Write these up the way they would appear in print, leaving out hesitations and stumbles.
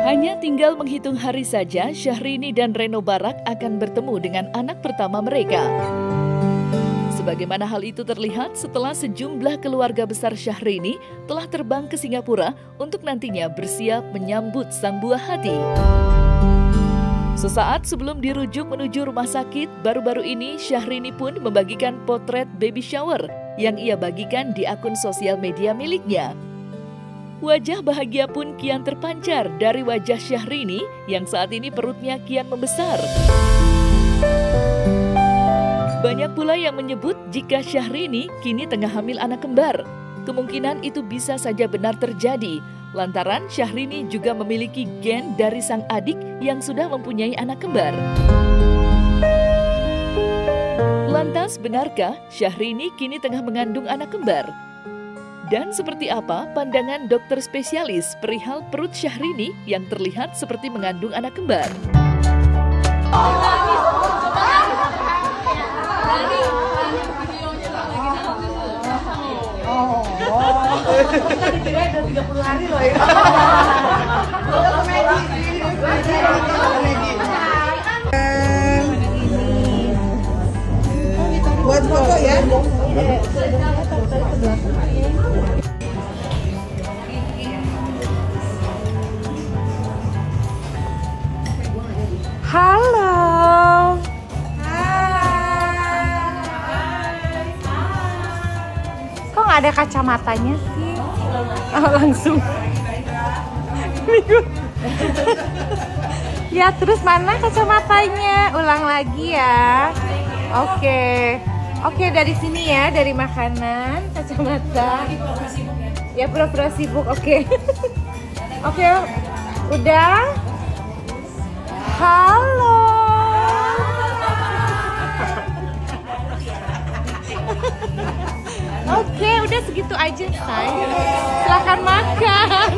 Hanya tinggal menghitung hari saja, Syahrini dan Reno Barak akan bertemu dengan anak pertama mereka. Sebagaimana hal itu terlihat setelah sejumlah keluarga besar Syahrini telah terbang ke Singapura untuk nantinya bersiap menyambut sang buah hati. Sesaat sebelum dirujuk menuju rumah sakit, baru-baru ini Syahrini pun membagikan potret baby shower yang ia bagikan di akun sosial media miliknya. Wajah bahagia pun kian terpancar dari wajah Syahrini yang saat ini perutnya kian membesar. Banyak pula yang menyebut jika Syahrini kini tengah hamil anak kembar. Kemungkinan itu bisa saja benar terjadi, lantaran Syahrini juga memiliki gen dari sang adik yang sudah mempunyai anak kembar. Lantas, benarkah Syahrini kini tengah mengandung anak kembar? Dan seperti apa pandangan dokter spesialis perihal perut Syahrini yang terlihat seperti mengandung anak kembar? Kita dikira udah 30 hari loh ya. Buat foto ya. Halo. Kok nggak ada kacamatanya sih? Oh, langsung. Ya, terus mana kacamatanya? Ulang lagi ya. Oke. Oke, dari sini ya, dari makanan, kacamata. Ya, pura-pura sibuk. Oke. Oke. Udah? Halo. Oke, udah segitu aja, say. Silakan makan.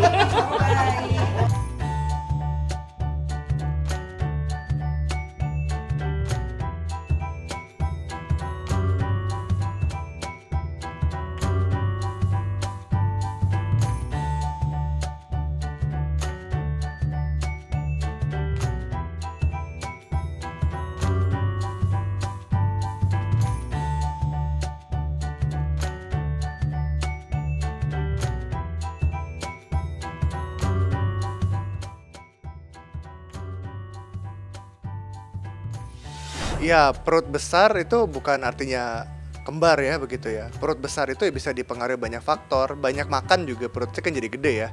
Ya, perut besar itu bukan artinya kembar ya, begitu ya. Perut besar itu ya bisa dipengaruhi banyak faktor, banyak makan juga perutnya kan jadi gede ya.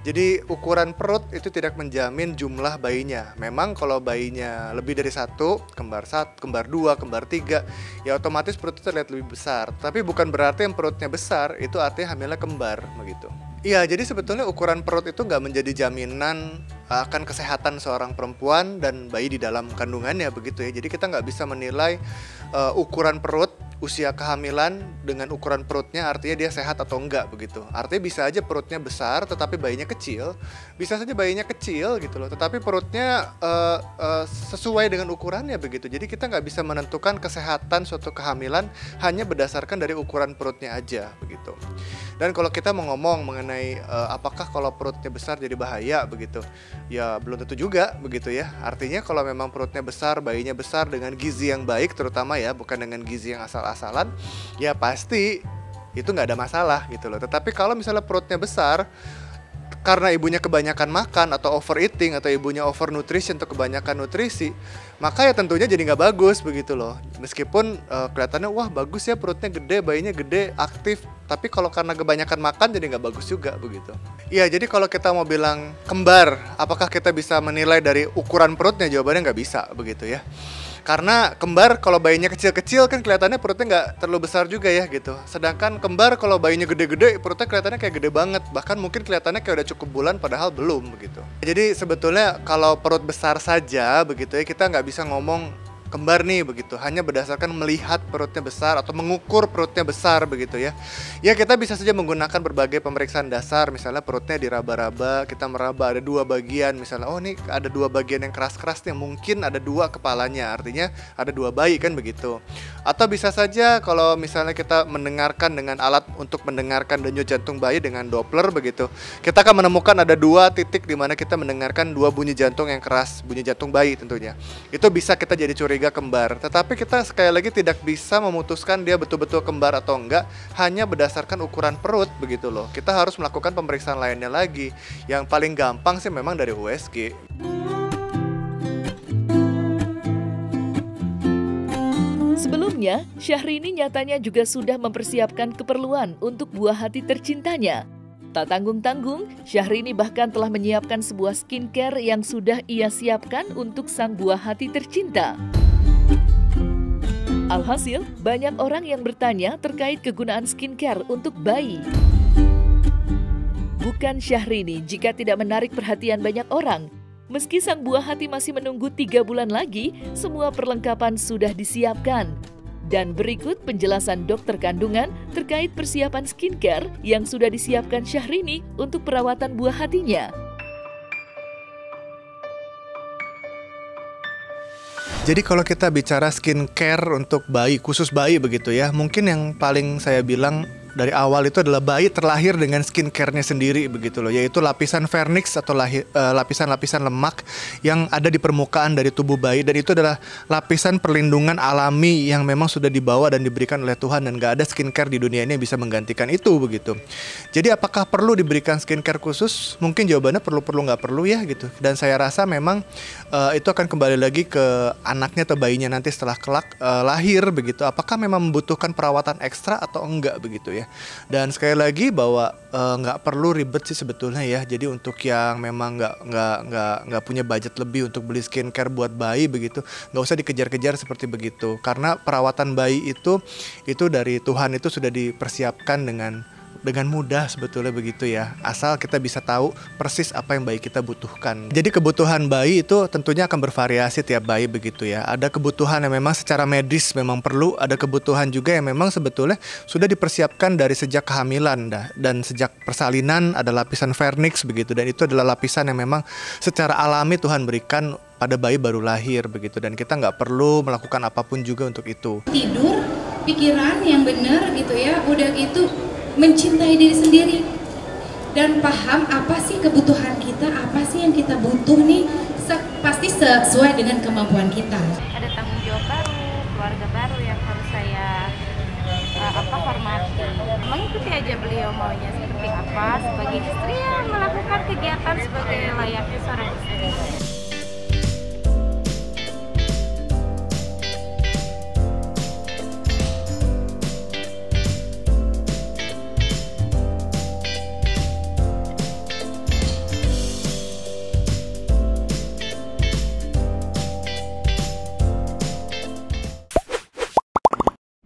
Jadi ukuran perut itu tidak menjamin jumlah bayinya. Memang kalau bayinya lebih dari satu, kembar dua, kembar tiga, ya otomatis perut itu terlihat lebih besar. Tapi bukan berarti yang perutnya besar itu artinya hamilnya kembar, begitu. Iya, jadi sebetulnya ukuran perut itu nggak menjadi jaminan akan kesehatan seorang perempuan dan bayi di dalam kandungannya, begitu ya. Jadi kita nggak bisa menilai ukuran perut, usia kehamilan dengan ukuran perutnya artinya dia sehat atau enggak, begitu. Artinya bisa aja perutnya besar tetapi bayinya kecil, bisa saja bayinya kecil gitu loh, tetapi perutnya sesuai dengan ukurannya, begitu. Jadi kita nggak bisa menentukan kesehatan suatu kehamilan hanya berdasarkan dari ukuran perutnya aja, begitu. Dan kalau kita mau ngomong mengenai apakah kalau perutnya besar jadi bahaya, begitu, ya belum tentu juga, begitu ya. Artinya kalau memang perutnya besar, bayinya besar dengan gizi yang baik terutama ya, bukan dengan gizi yang asal-asalan, ya pasti itu nggak ada masalah gitu loh. Tetapi kalau misalnya perutnya besar karena ibunya kebanyakan makan atau overeating atau ibunya overnutrition atau kebanyakan nutrisi, maka ya tentunya jadi nggak bagus, begitu loh. Meskipun kelihatannya wah bagus ya perutnya gede, bayinya gede, aktif, tapi kalau karena kebanyakan makan jadi nggak bagus juga, begitu. Iya, jadi kalau kita mau bilang kembar, apakah kita bisa menilai dari ukuran perutnya? Jawabannya nggak bisa, begitu ya. Karena kembar kalau bayinya kecil-kecil kan kelihatannya perutnya nggak terlalu besar juga ya gitu. Sedangkan kembar kalau bayinya gede-gede perutnya kelihatannya kayak gede banget. Bahkan mungkin kelihatannya kayak udah cukup bulan padahal belum, begitu. Jadi sebetulnya kalau perut besar saja begitu ya, kita nggak bisa ngomong kembar nih begitu, hanya berdasarkan melihat perutnya besar atau mengukur perutnya besar begitu ya. Ya kita bisa saja menggunakan berbagai pemeriksaan dasar, misalnya perutnya diraba-raba, kita meraba ada 2 bagian, misalnya oh nih ada 2 bagian yang keras-keras nih, mungkin ada 2 kepalanya, artinya ada 2 bayi kan begitu. Atau bisa saja kalau misalnya kita mendengarkan dengan alat untuk mendengarkan denyut jantung bayi dengan Doppler begitu, kita akan menemukan ada 2 titik di mana kita mendengarkan 2 bunyi jantung yang keras, bunyi jantung bayi tentunya. Itu bisa kita jadi curiga kembar, tetapi kita sekali lagi tidak bisa memutuskan dia betul-betul kembar atau enggak hanya berdasarkan ukuran perut begitu loh. Kita harus melakukan pemeriksaan lainnya lagi. Yang paling gampang sih memang dari USG. Sebelumnya, Syahrini nyatanya juga sudah mempersiapkan keperluan untuk buah hati tercintanya. Tak tanggung-tanggung, Syahrini bahkan telah menyiapkan sebuah skincare yang sudah ia siapkan untuk sang buah hati tercinta. Alhasil, banyak orang yang bertanya terkait kegunaan skincare untuk bayi. Bukan Syahrini jika tidak menarik perhatian banyak orang. Meski sang buah hati masih menunggu 3 bulan lagi, semua perlengkapan sudah disiapkan. Dan berikut penjelasan dokter kandungan terkait persiapan skincare yang sudah disiapkan Syahrini untuk perawatan buah hatinya. Jadi kalau kita bicara skincare untuk bayi, khusus bayi begitu ya, mungkin yang paling saya bilang dari awal itu adalah bayi terlahir dengan skincare-nya sendiri begitu loh, yaitu lapisan vernix atau lapisan-lapisan lemak yang ada di permukaan dari tubuh bayi, dan itu adalah lapisan perlindungan alami yang memang sudah dibawa dan diberikan oleh Tuhan, dan gak ada skincare di dunia ini yang bisa menggantikan itu begitu. Jadi apakah perlu diberikan skincare khusus? Mungkin jawabannya perlu nggak perlu ya gitu. Dan saya rasa memang itu akan kembali lagi ke anaknya atau bayinya nanti setelah kelak lahir begitu. Apakah memang membutuhkan perawatan ekstra atau enggak begitu ya. Dan sekali lagi bahwa nggak perlu ribet sih sebetulnya ya. Jadi untuk yang memang nggak punya budget lebih untuk beli skincare buat bayi begitu, nggak usah dikejar-kejar seperti begitu. Karena perawatan bayi itu dari Tuhan itu sudah dipersiapkan dengan mudah sebetulnya begitu ya, asal kita bisa tahu persis apa yang bayi kita butuhkan. Jadi kebutuhan bayi itu tentunya akan bervariasi tiap bayi begitu ya. Ada kebutuhan yang memang secara medis memang perlu, ada kebutuhan juga yang memang sebetulnya sudah dipersiapkan dari sejak kehamilan dan sejak persalinan ada lapisan vernix begitu, dan itu adalah lapisan yang memang secara alami Tuhan berikan pada bayi baru lahir begitu, dan kita nggak perlu melakukan apapun juga untuk itu. Tidur, pikiran yang benar gitu ya, udah gitu mencintai diri sendiri dan paham apa sih kebutuhan kita, apa sih yang kita butuh nih, pasti sesuai dengan kemampuan kita. Ada tanggung jawab baru, keluarga baru yang harus saya hormati. Mengikuti aja beliau maunya seperti apa sebagai istri yang melakukan kegiatan sebagai layaknya seorang istri.